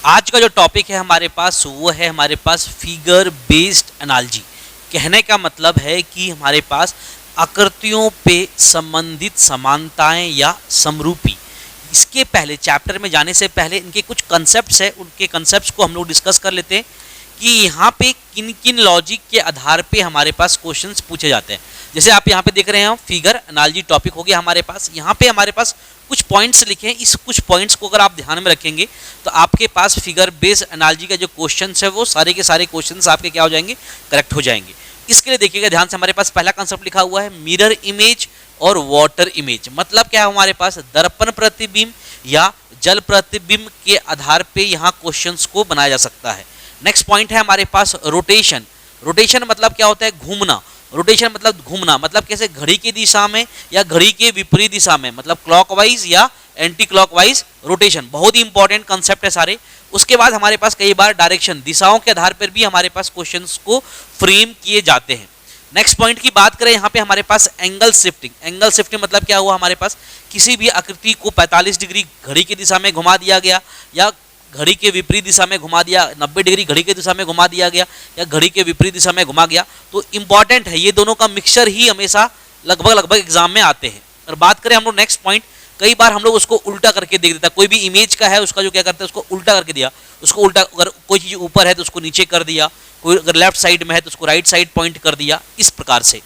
आज का जो टॉपिक है हमारे पास वो है हमारे पास फिगर बेस्ड एनालॉजी। कहने का मतलब है कि हमारे पास आकृतियों पे संबंधित समानताएं या समरूपी। इसके पहले चैप्टर में जाने से पहले इनके कुछ कंसेप्ट्स हैं, उनके कंसेप्ट्स को हम लोग डिस्कस कर लेते हैं कि यहाँ पे किन किन लॉजिक के आधार पे हमारे पास क्वेश्चंस पूछे जाते हैं। जैसे आप यहाँ पे देख रहे हैं फिगर एनालॉजी टॉपिक हो गया हमारे पास। यहाँ पे हमारे पास कुछ पॉइंट्स लिखे हैं, इस कुछ पॉइंट्स को अगर आप ध्यान में रखेंगे तो आपके पास फिगर बेस्ड एनालॉजी का जो क्वेश्चंस है वो सारे के सारे क्वेश्चंस आपके क्या हो जाएंगे, करेक्ट हो जाएंगे। इसके लिए देखिएगा ध्यान से, हमारे पास पहला कंसेप्ट लिखा हुआ है मिरर इमेज और वाटर इमेज। मतलब क्या है, हमारे पास दर्पण प्रतिबिंब या जल प्रतिबिंब के आधार पे यहाँ क्वेश्चंस को बनाया जा सकता है। नेक्स्ट पॉइंट है हमारे पास रोटेशन। रोटेशन मतलब क्या होता है, घूमना। रोटेशन मतलब घूमना, मतलब कैसे, घड़ी की दिशा में या घड़ी के विपरीत दिशा में, मतलब क्लॉकवाइज या एंटी क्लॉकवाइज रोटेशन। बहुत ही इंपॉर्टेंट कंसेप्ट है सारे। उसके बाद हमारे पास कई बार डायरेक्शन, दिशाओं के आधार पर भी हमारे पास क्वेश्चंस को फ्रेम किए जाते हैं। नेक्स्ट पॉइंट की बात करें, यहाँ पे हमारे पास एंगल शिफ्टिंग। एंगल शिफ्टिंग मतलब क्या हुआ, हमारे पास किसी भी आकृति को 45 डिग्री घड़ी की दिशा में घुमा दिया गया या घड़ी के विपरीत दिशा में घुमा दिया, 90 डिग्री घड़ी की दिशा में घुमा दिया गया या घड़ी के विपरीत दिशा में घुमा गया, तो इंपॉर्टेंट है। ये दोनों का मिक्सचर ही हमेशा लगभग एग्जाम में आते हैं। और बात करें हम लोग नेक्स्ट पॉइंट, कई बार हम लोग उसको उल्टा करके देख देता है। कोई भी इमेज का है उसका जो क्या करते हैं, उसको उल्टा करके दिया, उसको उल्टा, अगर कोई चीज़ ऊपर है तो उसको नीचे कर दिया, कोई अगर लेफ्ट साइड में है तो उसको राइट साइड पॉइंट कर दिया, इस प्रकार से।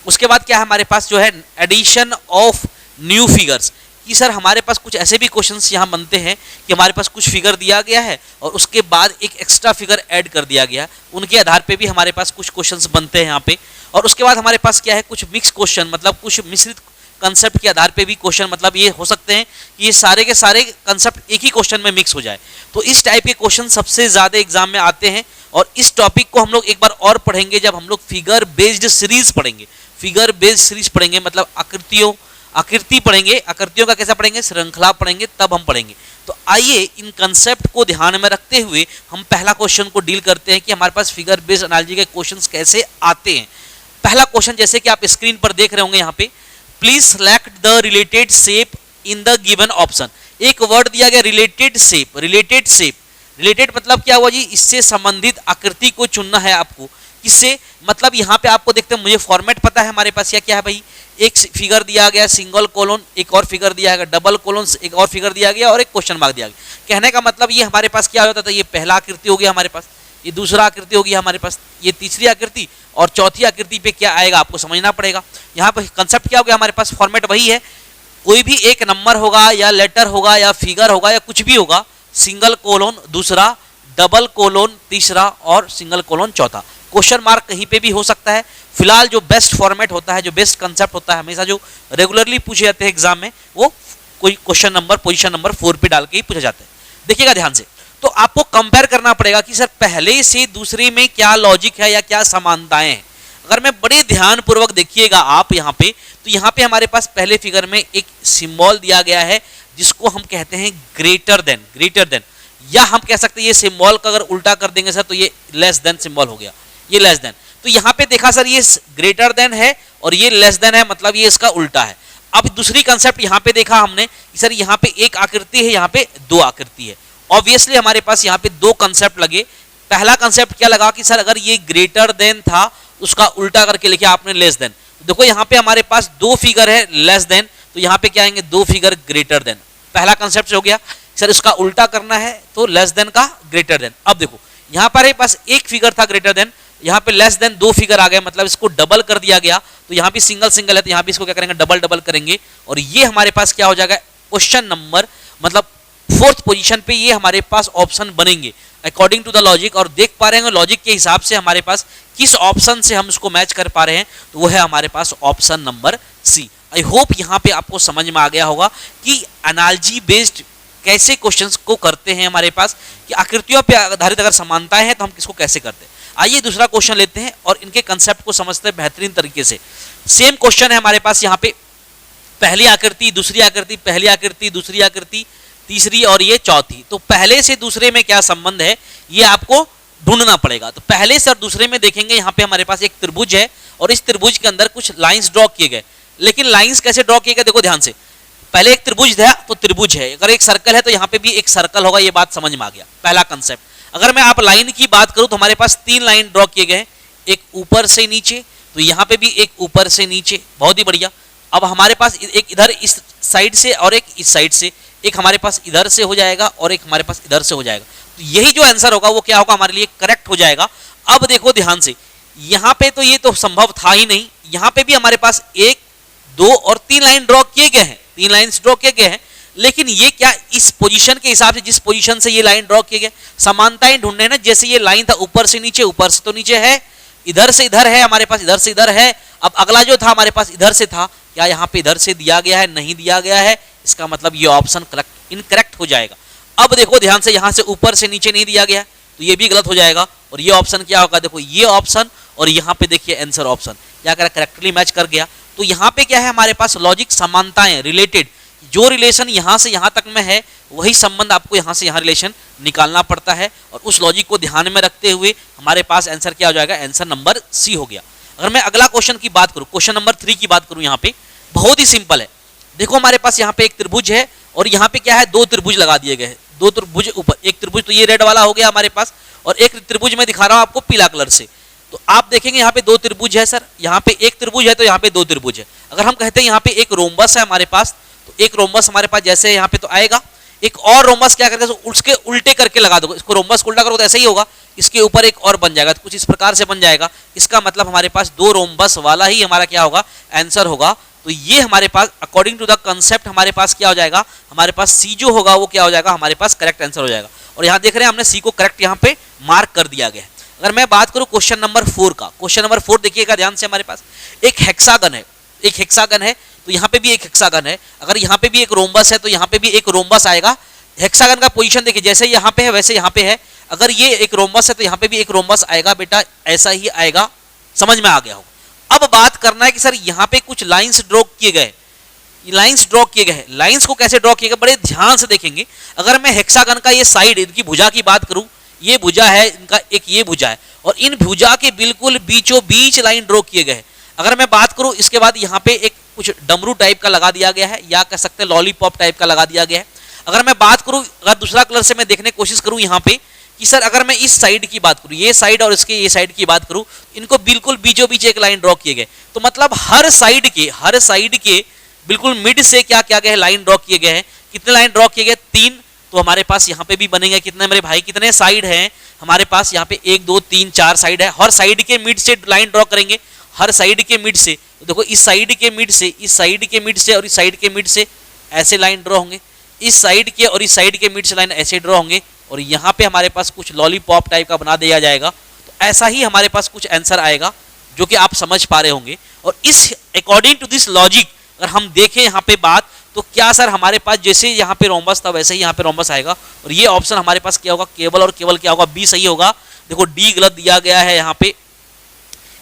उसके बाद क्या है हमारे पास जो है एडिशन ऑफ न्यू फिगर्स, कि सर हमारे पास कुछ ऐसे भी क्वेश्चंस यहाँ बनते हैं कि हमारे पास कुछ फिगर दिया गया है और उसके बाद एक एक्स्ट्रा फिगर ऐड कर दिया गया है, उनके आधार पे भी हमारे पास कुछ क्वेश्चंस बनते हैं यहाँ पे। और उसके बाद हमारे पास क्या है, कुछ मिक्स क्वेश्चन, मतलब कुछ मिश्रित कंसेप्ट के आधार पे भी क्वेश्चन, मतलब ये हो सकते हैं कि ये सारे के सारे कंसेप्ट एक ही क्वेश्चन में मिक्स हो जाए। तो इस टाइप के क्वेश्चन सबसे ज़्यादा एग्जाम में आते हैं। और इस टॉपिक को हम लोग एक बार और पढ़ेंगे जब हम लोग फिगर बेस्ड सीरीज पढ़ेंगे। फिगर बेस्ड सीरीज पढ़ेंगे मतलब आकृति पढ़ेंगे, आकृतियों का कैसा पढ़ेंगे, श्रृंखला पढ़ेंगे, तब हम पढ़ेंगे। तो आइए इन कंसेप्ट को ध्यान में रखते हुए हम पहला क्वेश्चन को डील करते हैं कि हमारे पास फिगर बेस्ड एनालॉजी के क्वेश्चंस कैसे आते हैं। पहला क्वेश्चन जैसे कि आप स्क्रीन पर देख रहे होंगे यहाँ पे, please select the related shape in the given option. एक वर्ड दिया गया related shape. Related shape, related मतलब क्या हुआ जी, इससे संबंधित आकृति को चुनना है आपको। किससे, मतलब यहाँ पे आपको देखते हैं, मुझे फॉर्मेट पता है हमारे पास या क्या है भाई, एक फिगर दिया गया सिंगल कोलोन, एक और फिगर दिया गया डबल कोलोन, एक और फिगर दिया गया और एक क्वेश्चन मार्क दिया गया। कहने का मतलब ये हमारे पास क्या होता था, ये पहला आकृति हो गया हमारे पास, ये दूसरा आकृति होगी हमारे पास, ये तीसरी आकृति, और चौथी आकृति पे क्या आएगा आपको समझना पड़ेगा। यहाँ पर कंसेप्ट क्या हो गया हमारे पास, फॉर्मेट वही है, कोई भी एक नंबर होगा या लेटर होगा या फिगर होगा या कुछ भी होगा, सिंगल कोलोन दूसरा, डबल कोलोन तीसरा और सिंगल कोलोन चौथा। क्वेश्चन मार्क कहीं पे भी हो सकता है। फिलहाल जो बेस्ट फॉर्मेट होता है, जो बेस्ट कंसेप्ट होता है, हमेशा जो रेगुलरली पूछे जाते हैं एग्जाम में, वो कोई क्वेश्चन नंबर पोजीशन नंबर 4 पे डाल के ही पूछा जाता है। देखिएगा ध्यान से, तो आपको कंपेयर करना पड़ेगा कि सर पहले से दूसरे में क्या लॉजिक है या क्या समानताएं हैं। अगर मैं बड़े ध्यान पूर्वक देखिएगा आप यहाँ पे, तो यहाँ पे हमारे पास पहले फिगर में एक सिंबल दिया गया है जिसको हम कहते हैं ग्रेटर देन। ग्रेटर देन, या हम कह सकते हैं ये सिंबल का अगर उल्टा कर देंगे सर तो ये लेस देन सिंबल हो गया, ये लेस देन। तो यहाँ पे देखा सर ये ग्रेटर देन है और ये लेस देन है, मतलब ये इसका उल्टा है। अब दूसरी कंसेप्ट यहाँ पे देखा हमने कि सर यहाँ पे एक आकृति है, यहाँ पे दो आकृति है। ऑब्वियसली हमारे पास यहाँ पे दो कंसेप्ट लगे। पहला कंसेप्ट क्या लगा कि सर अगर ये ग्रेटर देन था उसका उल्टा करके लिखे आपने लेस देन। देखो यहाँ पे हमारे पास दो फिगर है लेस देन, तो यहाँ पे क्या आएंगे, दो फिगर ग्रेटर देन। पहला कंसेप्ट हो गया, सर इसका उल्टा करना है तो लेस देन का ग्रेटर देन। अब देखो यहाँ पर पास एक फिगर था ग्रेटर देन, यहाँ पे लेस देन दो फिगर आ गए, मतलब इसको डबल कर दिया गया। तो यहाँ पे सिंगल सिंगल है तो यहाँ पे इसको क्या करेंगे, डबल डबल करेंगे। और ये हमारे पास क्या हो जाएगा, क्वेश्चन नंबर मतलब 4th पोजीशन पे ये हमारे पास ऑप्शन बनेंगे अकॉर्डिंग टू द लॉजिक। और देख पा रहे हैं लॉजिक के हिसाब से हमारे पास किस ऑप्शन से हम इसको मैच कर पा रहे हैं, तो वो है हमारे पास option number C. I hope यहाँ पे आपको समझ में आ गया होगा कि एनालॉजी बेस्ड कैसे क्वेश्चंस को करते हैं हमारे पास, कि आकृतियों पे आधारित अगर समानताएं हैं तो हम किसको कैसे करते हैं। आइए दूसरा क्वेश्चन लेते हैं और इनके कंसेप्ट को समझते हैं बेहतरीन तरीके से। सेम क्वेश्चन है हमारे पास यहाँ पे, पहली आकृति दूसरी आकृति, पहली आकृति दूसरी आकृति तीसरी और ये चौथी। तो पहले से दूसरे में क्या संबंध है ये आपको ढूंढना पड़ेगा। तो पहले से और दूसरे में देखेंगे, यहाँ पे हमारे पास एक त्रिभुज है और इस त्रिभुज के अंदर कुछ लाइंस ड्रॉ किए गए। लेकिन लाइंस कैसे ड्रॉ किए गए, देखो ध्यान से, पहले एक त्रिभुज था तो त्रिभुज है, अगर एक सर्कल है तो यहाँ पे भी एक सर्कल होगा, ये बात समझ में आ गया पहला कंसेप्ट। अगर मैं आप लाइन की बात करूं तो हमारे पास 3 लाइन ड्रॉ किए गए हैं, एक ऊपर से नीचे, तो यहाँ पे भी एक ऊपर से नीचे, बहुत ही बढ़िया। अब हमारे पास एक इधर इस साइड से और एक इस साइड से, एक हमारे पास इधर से हो जाएगा और एक हमारे पास इधर से हो जाएगा, तो यही जो आंसर होगा वो क्या होगा, हमारे लिए करेक्ट हो जाएगा। अब देखो ध्यान से, यहाँ पे तो ये तो संभव था ही नहीं, यहाँ पे भी हमारे पास 1 2 और 3 लाइन ड्रॉ किए गए हैं, 3 लाइन ड्रॉ किए गए हैं, लेकिन ये क्या इस पोजीशन के हिसाब से, जिस पोजीशन से ये लाइन ड्रॉ किए गए, समानताएं ढूंढने ना, जैसे ये लाइन था ऊपर से नीचे, ऊपर से तो नीचे है, इधर से इधर है हमारे पास, इधर से इधर है। अब अगला जो था हमारे पास इधर से था, क्या यहाँ पे इधर से दिया गया है, नहीं दिया गया है, इसका मतलब ये ऑप्शन इनकरेक्ट हो जाएगा। अब देखो ध्यान से, यहाँ से ऊपर से नीचे नहीं दिया गया तो ये भी गलत हो जाएगा, और ये ऑप्शन क्या होगा, देखो ये ऑप्शन और यहाँ पे देखिए आंसर ऑप्शन क्या करा, करेक्टली मैच कर गया। तो यहाँ पे क्या है हमारे पास, लॉजिक समानताएं, रिलेटेड, जो रिलेशन यहाँ से यहाँ तक में है वही संबंध आपको यहाँ से यहाँ रिलेशन निकालना पड़ता है, और उस लॉजिक को ध्यान में रखते हुए हमारे पास आंसर क्या हो जाएगा, आंसर नंबर सी हो गया। अगर मैं अगला क्वेश्चन की बात करूँ, क्वेश्चन नंबर 3 की बात करूँ, यहाँ पे बहुत ही सिंपल है। देखो हमारे पास यहाँ पे एक त्रिभुज है और यहाँ पे क्या है, 2 त्रिभुज लगा दिए गए हैं, 2 त्रिभुज ऊपर, एक त्रिभुज तो ये रेड वाला हो गया हमारे पास, और एक त्रिभुज मैं दिखा रहा हूँ आपको पीला कलर से। तो आप देखेंगे यहाँ पे 2 त्रिभुज है सर, यहाँ पे एक त्रिभुज है तो यहाँ पे 2 त्रिभुज है। अगर हम कहते हैं यहाँ पे एक रोम्बस है हमारे पास, तो एक रोम्बस हमारे पास जैसे यहाँ पे तो आएगा, एक और रोम्बस क्या करके उसके उल्टे करके लगा दो, इसको रोम्बस को उल्टा करो तो ऐसा ही होगा, इसके ऊपर एक और बन जाएगा, तो कुछ इस प्रकार से बन जाएगा। इसका मतलब हमारे पास 2 रोम्बस वाला ही हमारा क्या होगा, आंसर होगा। तो ये हमारे पास अकॉर्डिंग टू द कंसेप्ट हमारे पास क्या हो जाएगा, हमारे पास सी जो होगा वो क्या हो जाएगा, हमारे पास करेक्ट आंसर हो जाएगा। और यहाँ देख रहे हैं हमने सी को करेक्ट यहाँ पे मार्क कर दिया गया है। अगर मैं बात करूँ क्वेश्चन नंबर 4 का, क्वेश्चन नंबर 4 देखिएगा ध्यान से, हमारे पास एक हेक्सागन है, एक हेक्सागन है, तो यहाँ पे भी एक हेक्सागन है। अगर यहाँ पे भी एक रोम्बस है तो यहाँ पे भी एक रोम्बस आएगा। हेक्सागन का पोजीशन देखिए, जैसे यहाँ पे है वैसे यहाँ पे है। अगर ये एक रोम्बस है तो यहाँ पे भी एक रोम्बस आएगा बेटा, ऐसा ही आएगा, समझ में आ गया होगा। अब बात करना है कि सर यहाँ पे कुछ लाइंस ड्रॉ किए गए, लाइंस ड्रॉ किए गए हैं, लाइंस को कैसे ड्रॉ किए गए बड़े ध्यान से देखेंगे। अगर मैं हेक्सागन का ये साइड, इनकी भुजा की बात करूं, ये भुजा है इनका, एक ये भुजा है, और इन भुजा के बिल्कुल बीचों बीच लाइन ड्रॉ किए गए हैं। अगर मैं बात करूं इसके बाद यहाँ पे एक कुछ डमरू टाइप का लगा दिया गया है, या कह सकते हैं लॉलीपॉप टाइप का लगा दिया गया है। अगर मैं बात करूं, अगर दूसरा कलर से मैं देखने की कोशिश करूं यहाँ पे कि सर अगर मैं इस साइड की बात करूं, ये साइड और इसके ये साइड की बात करूं, इनको बिल्कुल बीचों बीच एक लाइन ड्रॉ किए गए, तो मतलब हर साइड के बिल्कुल मिड से क्या किया गया है, लाइन ड्रॉ किए गए हैं। कितने लाइन ड्रॉ किए गए, 3। तो हमारे पास यहाँ पे भी बनेंगे कितने मेरे भाई, कितने साइड हैं हमारे पास, यहाँ पे 1 2 3 4 साइड है। हर साइड के मिड से लाइन ड्रॉ करेंगे, हर साइड के मिड से। तो देखो इस साइड के मिड से, इस साइड के मिड से और इस साइड के मिड से ऐसे लाइन ड्रॉ होंगे, इस साइड के और इस साइड के मिड से लाइन ऐसे ड्रॉ होंगे, और यहाँ पे हमारे पास कुछ लॉलीपॉप टाइप का बना दिया जाएगा। तो ऐसा ही हमारे पास कुछ आंसर आएगा जो कि आप समझ पा रहे होंगे। और इस अकॉर्डिंग टू दिस लॉजिक अगर हम देखें यहाँ पे बात, तो क्या सर हमारे पास जैसे यहाँ पे रोम्बस था वैसे ही यहाँ पे रोम्बस आएगा, और ये ऑप्शन हमारे पास क्या होगा, केवल और केवल क्या होगा, बी सही होगा। देखो डी गलत दिया गया है यहाँ पे,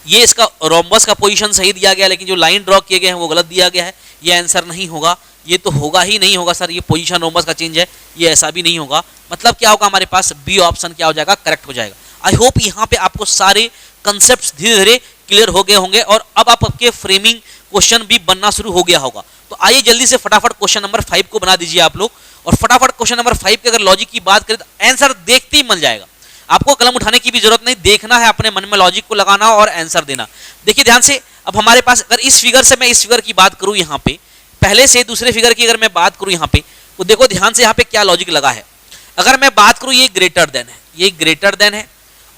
ये इसका रोम्बस का पोजीशन सही दिया गया, लेकिन जो लाइन ड्रॉ किए गए हैं वो गलत दिया गया है, ये आंसर नहीं होगा। ये तो होगा ही नहीं होगा सर, ये पोजीशन रोम्बस का चेंज है, ये ऐसा भी नहीं होगा। मतलब क्या होगा, हमारे पास बी ऑप्शन क्या हो जाएगा, करेक्ट हो जाएगा। आई होप यहाँ पे आपको सारे कंसेप्ट धीरे धीरे क्लियर हो गए होंगे, और अब आपके फ्रेमिंग क्वेश्चन भी बनना शुरू हो गया होगा। तो आइए जल्दी से फटाफट क्वेश्चन नंबर 5 को बना दीजिए आप लोग, और फटाफट क्वेश्चन नंबर 5 के अगर लॉजिक की बात करें तो आंसर देखते ही मिल जाएगा। आपको कलम उठाने की भी जरूरत नहीं, देखना है अपने मन में, लॉजिक को लगाना और आंसर देना। देखिए ध्यान से, अब हमारे पास अगर इस फिगर से मैं इस फिगर की बात करूं, यहाँ पे पहले से दूसरे फिगर की अगर मैं बात करूं यहाँ पे, तो देखो ध्यान से यहाँ पे क्या लॉजिक लगा है। अगर मैं बात करूं, ये ग्रेटर देन है, ये ग्रेटर देन है,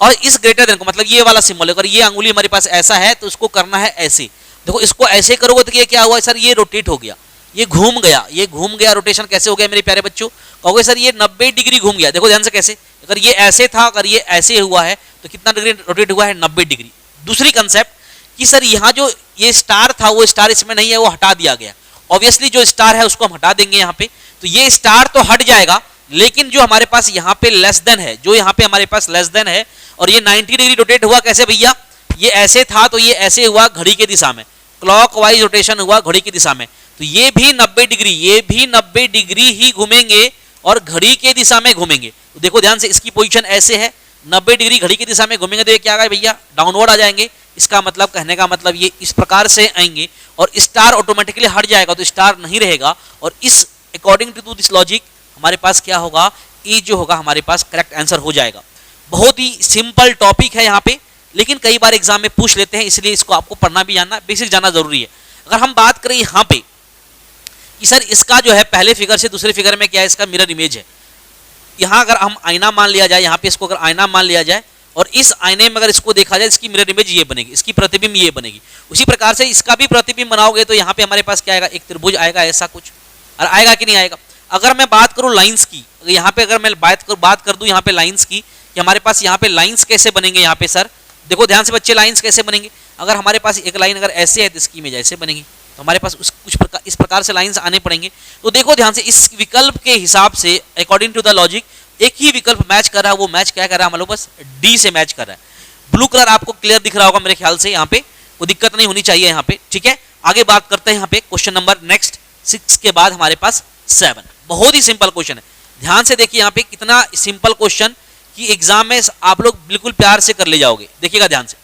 और इस ग्रेटर देन को मतलब ये वाला सिंबल, अगर ये अंगुली हमारे पास ऐसा है तो उसको करना है ऐसे। देखो इसको ऐसे करोगे तो ये क्या हुआ सर, ये रोटेट हो गया, ये घूम गया, ये घूम गया। रोटेशन कैसे हो गया मेरे प्यारे बच्चों, कहोगे सर ये 90 डिग्री घूम गया। देखो ध्यान से कैसे, अगर ये ऐसे था, अगर ये ऐसे हुआ है तो कितना डिग्री रोटेट हुआ है, 90 डिग्री। दूसरी कंसेप्ट कि सर यहाँ जो ये स्टार था वो स्टार इसमें नहीं है, वो हटा दिया गया। ऑब्वियसली जो स्टार है उसको हम हटा देंगे यहाँ पे, तो ये स्टार तो हट जाएगा, लेकिन जो हमारे पास यहाँ पे लेस देन है, जो यहाँ पे हमारे पास लेस देन है, और ये 90 डिग्री रोटेट हुआ कैसे भैया, ये ऐसे था तो ये ऐसे हुआ घड़ी के दिशा में, क्लॉकवाइज रोटेशन हुआ घड़ी की दिशा में, तो ये भी 90 डिग्री, ये भी 90 डिग्री ही घूमेंगे और घड़ी के दिशा में घूमेंगे। तो देखो ध्यान से, इसकी पोजीशन ऐसे है 90 डिग्री घड़ी की दिशा में घूमेंगे तो ये क्या आएगा भैया, डाउनवर्ड आ जाएंगे। इसका मतलब, कहने का मतलब ये इस प्रकार से आएंगे और स्टार ऑटोमेटिकली हट जाएगा तो स्टार नहीं रहेगा। और इस अकॉर्डिंग टू दिस लॉजिक हमारे पास क्या होगा, ई जो होगा हमारे पास करेक्ट आंसर हो जाएगा। बहुत ही सिंपल टॉपिक है यहाँ पे, लेकिन कई बार एग्जाम में पूछ लेते हैं, इसलिए इसको आपको पढ़ना भी जानना, बेसिक जानना जरूरी है। अगर हम बात करें यहाँ पे कि सर इसका जो है पहले फिगर से दूसरे फिगर में क्या है, इसका मिरर इमेज है। यहाँ अगर हम आईना मान लिया जाए, यहाँ पे इसको अगर आईना मान लिया जाए और इस आईने में अगर इसको देखा जाए, इसकी मिरर इमेज ये बनेगी, इसकी प्रतिबिंब ये बनेगी। उसी प्रकार से इसका भी प्रतिबिंब बनाओगे तो यहाँ पे हमारे पास क्या आएगा, एक त्रिभुज आएगा ऐसा कुछ, और आएगा कि नहीं आएगा। अगर मैं बात करूँ लाइंस की, यहाँ पे अगर मैं बात कर दूँ यहाँ पे लाइंस की, कि हमारे पास यहाँ पे लाइंस कैसे बनेंगे, यहाँ पे सर देखो ध्यान से बच्चे, लाइंस कैसे बनेंगे। अगर हमारे पास एक लाइन अगर ऐसे है तो इसकी इमेज ऐसे बनेगी, तो हमारे पास इस प्रकार से लाइंस आने पड़ेंगे। तो देखो ध्यान से, इस विकल्प के हिसाब से अकॉर्डिंग टू द लॉजिक एक ही विकल्प मैच कर रहा है, वो मैच क्या कर रहा है, हम लोग बस डी से मैच कर रहा है। ब्लू कलर आपको क्लियर दिख रहा होगा मेरे ख्याल से, यहाँ पे कोई दिक्कत नहीं होनी चाहिए यहाँ पे, ठीक है। आगे बात करते हैं यहाँ पे क्वेश्चन नंबर नेक्स्ट 6 के बाद हमारे पास 7। बहुत ही सिंपल क्वेश्चन है, ध्यान से देखिए यहाँ पे कितना सिंपल क्वेश्चन कि एग्जाम में आप लोग बिल्कुल प्यार से कर ले जाओगे, देखिएगा ध्यान से।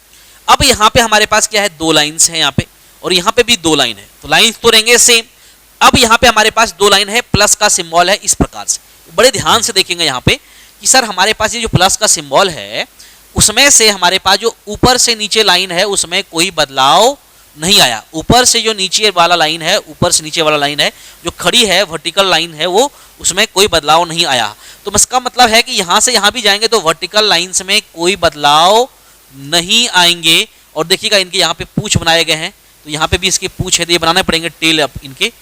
अब यहाँ पे हमारे पास क्या है, 2 लाइन्स है यहाँ पे, और यहाँ पे भी 2 लाइन है, तो लाइन्स तो रहेंगे सेम। अब यहाँ पे हमारे पास 2 लाइन है, प्लस का सिंबल है इस प्रकार से। बड़े ध्यान से देखेंगे यहाँ पे कि सर हमारे पास ये जो प्लस का सिंबल है, उसमें से हमारे पास जो ऊपर से नीचे लाइन है उसमें कोई बदलाव नहीं आया। ऊपर से जो नीचे वाला लाइन है, ऊपर से नीचे वाला लाइन है जो खड़ी है, वर्टिकल लाइन है, वो उसमें कोई बदलाव नहीं आया। तो इसका मतलब है कि यहाँ से यहाँ भी जाएंगे तो वर्टिकल लाइंस में कोई बदलाव नहीं आएंगे। और देखिएगा इनके यहाँ पे पूंछ बनाए गए हैं, तो यहाँ पे भी इसके पूंछ है, तो ये बनाने पड़ेंगे टेल अब इनके।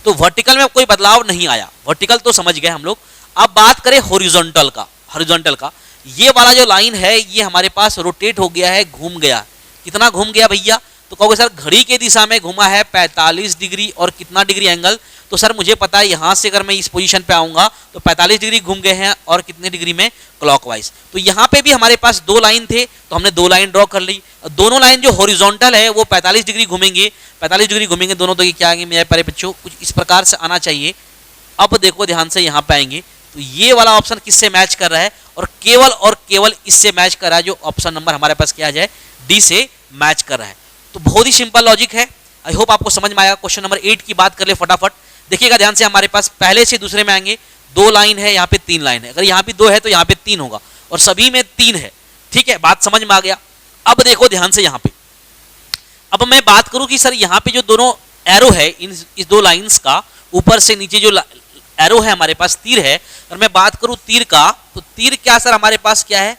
तो वर्टिकल में कोई बदलाव नहीं आया, वर्टिकल तो समझ गए हम लोग। अब बात करें हॉरिजॉन्टल का, हॉरिजॉन्टल का ये वाला जो लाइन है ये हमारे पास रोटेट हो गया है, घूम गया। कितना घूम गया भैया, तो कहोगे सर घड़ी के दिशा में घुमा है 45 डिग्री और कितना डिग्री एंगल, तो सर मुझे पता है यहाँ से अगर मैं इस पोजीशन पे आऊँगा तो 45 डिग्री घूम गए हैं और कितने डिग्री में, क्लॉकवाइज। तो यहाँ पे भी हमारे पास 2 लाइन थे, तो हमने 2 लाइन ड्रॉ कर ली। दोनों लाइन जो हॉरिजॉन्टल है वो 45 डिग्री घूमेंगे, 45 डिग्री घूमेंगे दोनों, तो ये क्या आएंगे मेरे प्यारे बच्चों, कुछ इस प्रकार से आना चाहिए। अब देखो ध्यान से यहाँ पे आएंगे तो ये वाला ऑप्शन किससे मैच कर रहा है, और केवल इससे मैच कर रहा है, जो ऑप्शन नंबर हमारे पास क्या आ जाए, डी से मैच कर रहा है। तो बहुत ही सिंपल लॉजिक है, आई होप आपको समझ में आएगा। क्वेश्चन नंबर 8 की बात कर ले फटाफट, देखिएगा ध्यान से, हमारे पास पहले से दूसरे में आएंगे, 2 लाइन है, यहाँ पे 3 लाइन है। अगर यहाँ पे 2 है तो यहाँ पे 3 होगा, और सभी में 3 है, ठीक है, बात समझ में आ गया। अब देखो ध्यान से यहाँ पे, अब मैं बात करूं कि सर यहाँ पे जो दोनों एरो है इस 2 लाइन्स का, ऊपर से नीचे जो एरो है हमारे पास, तीर है, अगर मैं बात करूं तीर का, तो तीर क्या सर हमारे पास क्या है,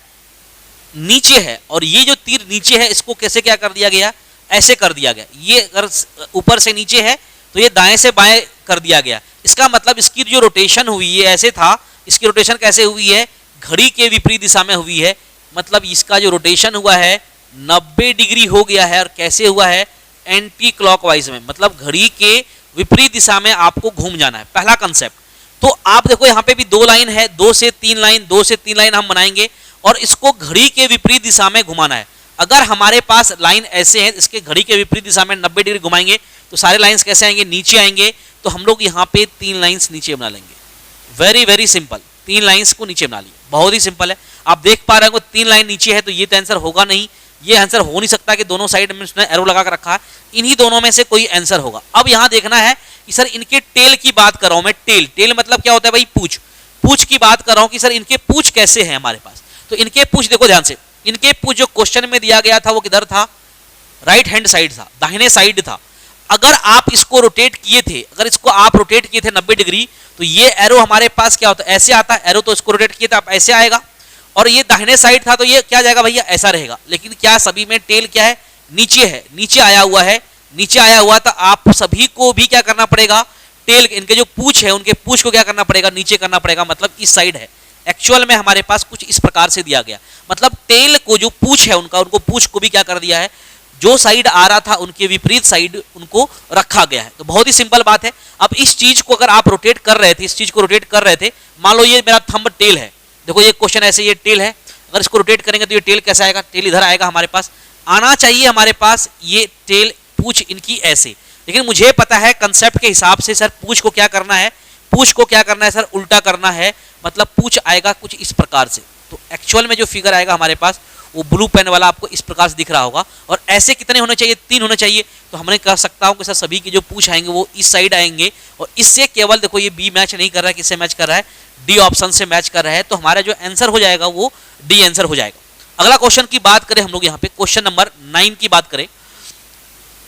नीचे है। और ये जो तीर नीचे है इसको कैसे क्या कर दिया गया, ऐसे कर दिया गया। ये अगर ऊपर से नीचे है तो ये दाएं से बाएं कर दिया गया। इसका मतलब इसकी जो रोटेशन हुई है ऐसे था, इसकी रोटेशन कैसे हुई है, घड़ी के विपरीत दिशा में हुई है। मतलब इसका जो रोटेशन हुआ है 90 डिग्री हो गया है, और कैसे हुआ है, एंटी क्लॉकवाइज में, मतलब घड़ी के विपरीत दिशा में आपको घूम जाना है, पहला कंसेप्ट। तो आप देखो यहाँ पे भी 2 लाइन है, 2 से 3 लाइन, 2 से 3 लाइन हम बनाएंगे और इसको घड़ी के विपरीत दिशा में घुमाना है। अगर हमारे पास लाइन ऐसे है, इसके घड़ी के विपरीत दिशा में 90 डिग्री घुमाएंगे तो सारे लाइंस कैसे आएंगे, नीचे आएंगे। तो हम लोग यहाँ पे 3 लाइंस नीचे बना लेंगे, वेरी वेरी सिंपल, 3 लाइंस को नीचे बना लिया, बहुत ही सिंपल है। आप देख पा रहे हो 3 लाइन नीचे है, तो ये तो आंसर होगा नहीं, ये आंसर हो नहीं सकता कि दोनों साइड में उसने एरो लगा कर रखा है, इन्हीं दोनों में से कोई आंसर होगा। अब यहाँ देखना है कि सर इनके टेल की बात कर रहा हूँ मैं, टेल मतलब क्या होता है भाई, पूछ की बात कर रहा हूँ कि सर इनके पूछ कैसे है हमारे पास। तो इनके पूछ देखो ध्यान से, इनके पूछ जो क्वेश्चन में दिया गया था वो किधर था, राइट हैंड साइड था, दाहिने साइड था। अगर आप इसको रोटेट किए थे, अगर इसको आप रोटेट किए थे 90 डिग्री, तो ये एरो हमारे पास क्या होता है, ऐसे आता है एरो, तो इसको रोटेट किए थे आप ऐसे आएगा। और ये दाहिने साइड था तो ये क्या जाएगा भैया, ऐसा रहेगा। लेकिन क्या सभी में टेल क्या है, नीचे है, नीचे आया हुआ है, नीचे आया हुआ, तो आप सभी को भी क्या करना पड़ेगा, टेल इनके जो पूछ है उनके पूछ को क्या करना पड़ेगा, नीचे करना पड़ेगा, मतलब इस साइड है। एक्चुअल में हमारे पास कुछ इस प्रकार से दिया गया, मतलब टेल को जो पूछ है उनका, उनको पूछ को भी क्या कर दिया है, जो साइड आ रहा था उनके विपरीत साइड उनको रखा गया है। तो बहुत ही सिंपल बात है। अब इस चीज को अगर आप रोटेट कर रहे थे, इस चीज को रोटेट कर रहे थे, मान लो ये मेरा थंब टेल है, देखो ये क्वेश्चन ऐसे, ये टेल है, अगर इसको रोटेट करेंगे तो ये टेल कैसा आएगा, टेल इधर आएगा, हमारे पास आना चाहिए, हमारे पास ये टेल पूछ इनकी ऐसे। लेकिन मुझे पता है कंसेप्ट के हिसाब से सर पूछ को क्या करना है, पूछ को क्या करना है सर, उल्टा करना है, मतलब पूछ आएगा कुछ इस प्रकार से, तो एक्चुअल में जो फिगर आएगा हमारे पास वो ब्लू पेन वाला आपको इस प्रकार से दिख रहा होगा। और ऐसे कितने होने चाहिए, 3 होने चाहिए। तो हमने कह सकता हूँ कि सर सभी के जो पूछ आएंगे वो इस साइड आएंगे, और इससे केवल देखो ये बी मैच नहीं कर रहा है, किससे मैच कर रहा है, डी ऑप्शन से मैच कर रहा है। तो हमारा जो आंसर हो जाएगा वो डी आंसर हो जाएगा। अगला क्वेश्चन की बात करें हम लोग यहाँ पे, क्वेश्चन नंबर 9 की बात करें,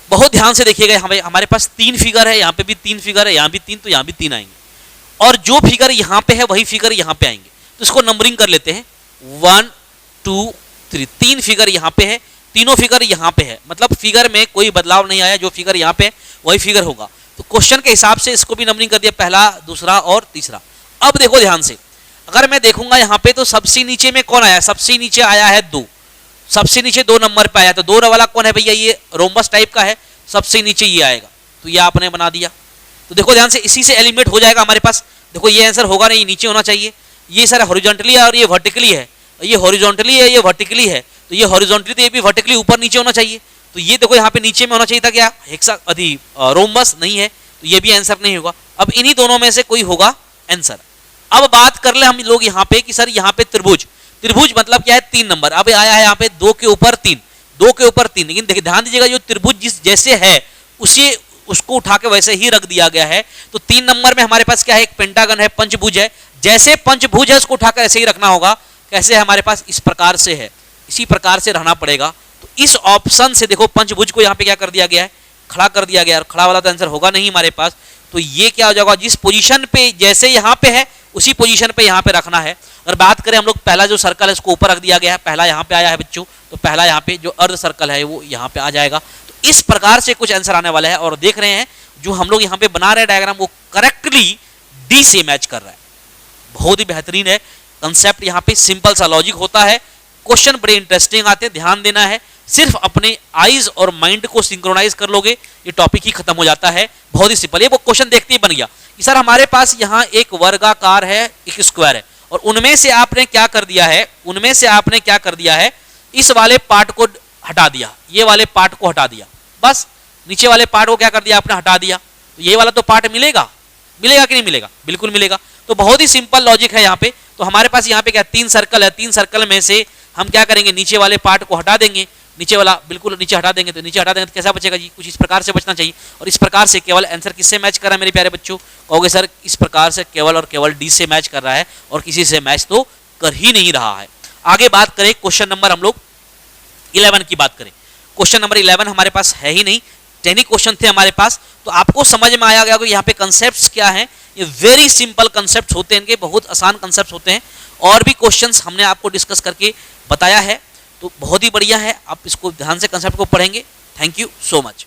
बहुत ध्यान से देखिएगा। हमारे पास 3 फिगर है, यहाँ पे भी 3 फिगर है, यहाँ भी 3, तो यहाँ भी 3 आएंगे, और जो फिगर यहाँ पे है वही फिगर यहाँ पे आएंगे। तो इसको नंबरिंग कर लेते हैं, 1 2 3, 3 फिगर यहाँ पे है, तीनों फिगर यहाँ पे है, मतलब फिगर में कोई बदलाव नहीं आया, जो फिगर यहाँ पे है वही फिगर होगा। तो क्वेश्चन के हिसाब से इसको भी नंबरिंग कर दिया, पहला, दूसरा और तीसरा। अब देखो ध्यान से, अगर मैं देखूंगा यहाँ पे तो सबसे नीचे में कौन आया, सबसे नीचे आया है 2, सबसे नीचे 2 नंबर पे आया। तो 2 वाला कौन है भैया, ये रोम्बस टाइप का है, सबसे नीचे ये आएगा, तो ये आपने बना दिया। तो देखो ध्यान से, इसी से एलिमिनेट हो जाएगा हमारे पास। देखो ये आंसर होगा नहीं, नीचे होना चाहिए। ये सर हॉरिजॉन्टली है और ये वर्टिकली है, ये हॉरिजॉन्टली है, ये वर्टिकली है, तो ये हॉरिजॉन्टली तो ये भी वर्टिकली ऊपर नीचे होना चाहिए। तो ये देखो यहाँ पे नीचे में होना चाहिए था क्या, हेक्सा रोम्बस नहीं है, तो ये भी आंसर नहीं होगा। अब इन्हीं दोनों में से कोई होगा आंसर। अब बात कर ले हम लोग यहाँ पे कि सर यहाँ पे त्रिभुज, त्रिभुज मतलब क्या है, 3 नंबर। अब आया है यहाँ पे 2 के ऊपर 3, 2 के ऊपर 3, लेकिन देखिए ध्यान दीजिएगा, जो त्रिभुज जिस जैसे है उसी उसको उठा के वैसे ही रख दिया गया है। तो 3 नंबर में हमारे पास क्या है, एक पेंटागन है, पंचभुज है, जैसे पंचभुज है उसको उठाकर ऐसे ही रखना होगा। कैसे है हमारे पास, इस प्रकार से है, इसी प्रकार से रहना पड़ेगा। तो इस ऑप्शन से देखो पंचभुज को यहाँ पे क्या कर दिया गया है, खड़ा कर दिया गया है, खड़ा वाला तो आंसर होगा नहीं हमारे पास। तो ये क्या हो जाएगा, जिस पोजीशन पे जैसे यहाँ पे है उसी पोजीशन पे यहाँ पे रखना है। अगर बात करें हम लोग, पहला जो सर्कल है इसको ऊपर रख दिया गया है, पहला यहाँ पे आया है बच्चों, तो पहला यहाँ पे जो अर्ध सर्कल है वो यहाँ पे आ जाएगा। तो इस प्रकार से कुछ आंसर आने वाला है। और देख रहे हैं जो हम लोग यहाँ पे बना रहे हैं डायग्राम, वो करेक्टली डी से मैच कर रहा है, बहुत ही बेहतरीन है कंसेप्ट। यहाँ पे सिंपल सा लॉजिक होता है, क्वेश्चन बड़े इंटरेस्टिंग आते हैं, ध्यान देना है। सिर्फ अपने आईज और माइंड को सिंक्रोनाइज कर लोगे, ये टॉपिक ही खत्म हो जाता है। बहुत ही सिंपल, ये वो क्वेश्चन देखते ही बन गया कि सर हमारे पास यहाँ एक वर्गाकार है, एक स्क्वायर है, और उनमें से आपने क्या कर दिया है, उनमें से आपने क्या कर दिया है, इस वाले पार्ट को हटा दिया, ये वाले पार्ट को हटा दिया, बस नीचे वाले पार्ट को क्या कर दिया आपने, हटा दिया। तो ये वाला तो पार्ट मिलेगा, मिलेगा कि नहीं मिलेगा, बिल्कुल मिलेगा। तो बहुत ही सिंपल लॉजिक है यहाँ पे। तो हमारे पास यहाँ पे क्या 3 सर्कल है, 3 सर्कल में से हम क्या करेंगे, नीचे वाले पार्ट को हटा देंगे, नीचे वाला बिल्कुल नीचे हटा देंगे। तो नीचे हटा देंगे तो कैसा बचेगा जी, कुछ इस प्रकार से बचना चाहिए। और इस प्रकार से केवल आंसर किससे मैच कर रहा है मेरे प्यारे बच्चों, कहोगे सर इस प्रकार से केवल और केवल डी से मैच कर रहा है, और किसी से मैच तो कर ही नहीं रहा है। आगे बात करें, क्वेश्चन नंबर हम लोग 11 की बात करें। क्वेश्चन नंबर 11 हमारे पास है ही नहीं, 10 ही क्वेश्चन थे हमारे पास। तो आपको समझ में आया गया कि यहाँ पे कंसेप्ट्स क्या हैं, ये वेरी सिंपल कंसेप्ट्स होते हैं, इनके बहुत आसान कंसेप्ट्स होते हैं। और भी क्वेश्चंस हमने आपको डिस्कस करके बताया है, तो बहुत ही बढ़िया है। आप इसको ध्यान से कंसेप्ट को पढ़ेंगे। Thank you so much.